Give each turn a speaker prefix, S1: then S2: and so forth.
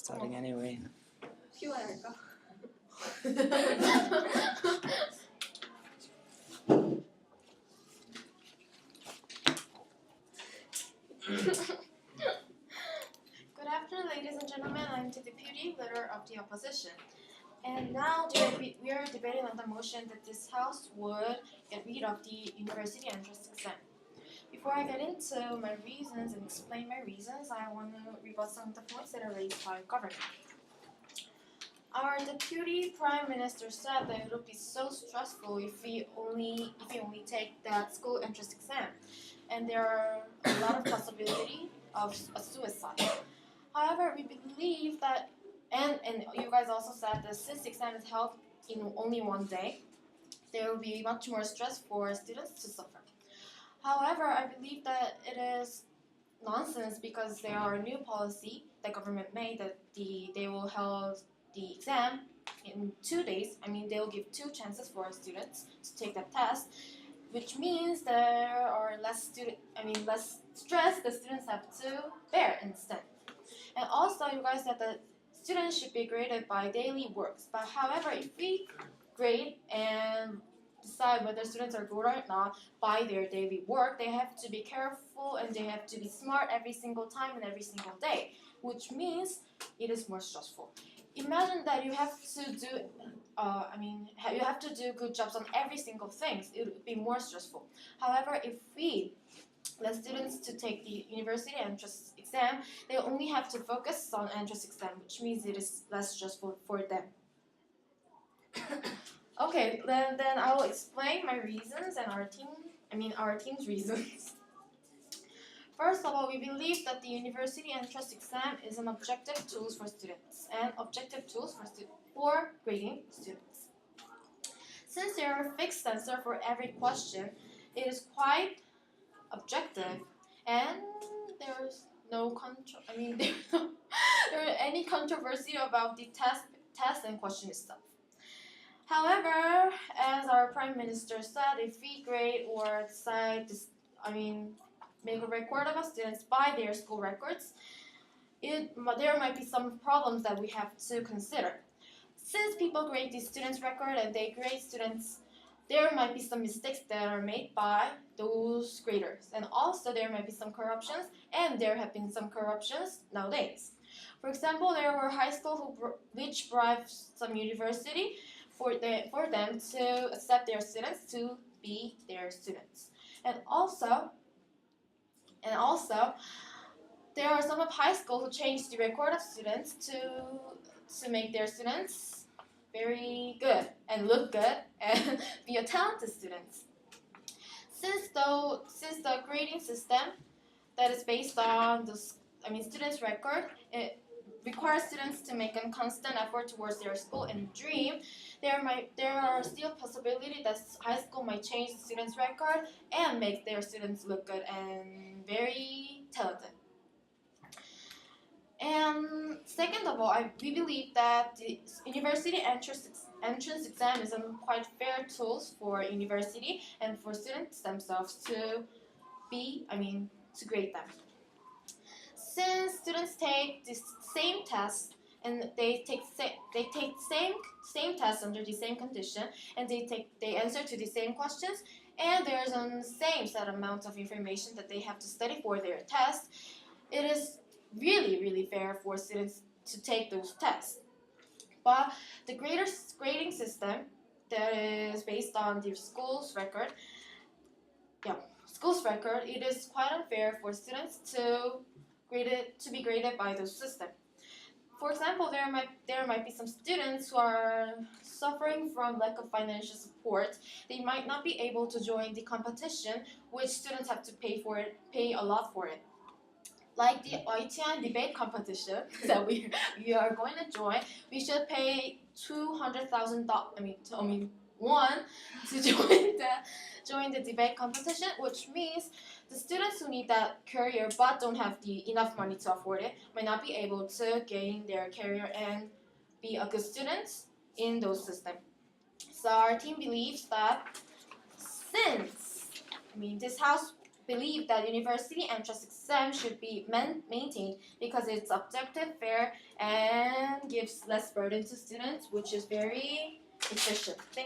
S1: starting anyway.
S2: 피워야 Good afternoon, ladies and gentlemen. I'm the deputy leader of the opposition. And now we are debating on the motion that this House would get rid of the university entrance exam. Before I get into my reasons and explain my reasons, I want to rebut some of the points that are raised by government. Our deputy prime minister said that it would be so stressful if we only take that school entrance exam, and there are a lot of possibility of a suicide. However, we believe that, and you guys also said that since the exam is held in only one day, there will be much more stress for students to suffer. However, I believe that it is nonsense because there are new policy that government made that they will hold the exam in 2 days. I mean, they will give 2 chances for students to take that test, which means there are less stress the students have to bear instead. And also, you guys said that students should be graded by daily works. But however, if we grade and decide whether students are good or not by their daily work, they have to be careful and they have to be smart every single time and every single day, which means it is more stressful. Imagine that you have to do, you have to do good jobs on every single thing. It would be more stressful. However, if we let students to take the university entrance exam, they only have to focus on entrance exam, which means it is less stressful for them. Okay, then I will explain my reasons and our team's reasons. First of all, we believe that the university entrance exam is an objective tool for students and objective tools for grading students. Since there are fixed answers for every question, it is quite objective, and there's no any controversy about the test and question itself. However, as our prime minister said, if we grade or decide make a record of our students by their school records, there might be some problems that we have to consider. Since people grade the students' record and they grade students, there might be some mistakes that are made by those graders. And also there might be some corruptions, and there have been some corruptions nowadays. For example, there were high schools which bribed some university for them to accept their students to be their students. And also, there are some of high schools who changed the record of students to make their students very good and look good and be a talented students. Since the grading system that is based on the students' record, it requires students to make a constant effort towards their school and dream, there are still possibility that high school might change the students' record and make their students look good and very talented. And second of all, we believe that the university entrance exam is a quite fair tool for university and for students themselves to grade them. Since students take the same test and they take same test under the same condition, and they answer to the same questions, and there's a same set amount of information that they have to study for their test, it is really fair for students to take those tests. But the grading system that is based on the school's record, it is quite unfair for students to be graded by those system. For example, there might be some students who are suffering from lack of financial support. They might not be able to join the competition, which students have to pay a lot for it. Like the ITN debate competition that we are going to join, we should pay $200,000. To join the debate competition, which means the students who need that career but don't have enough money to afford it might not be able to gain their career and be a good student in those systems. So our team believes that since this House believe that university entrance exam should be maintained because it's objective, fair, and gives less burden to students, which is very efficient.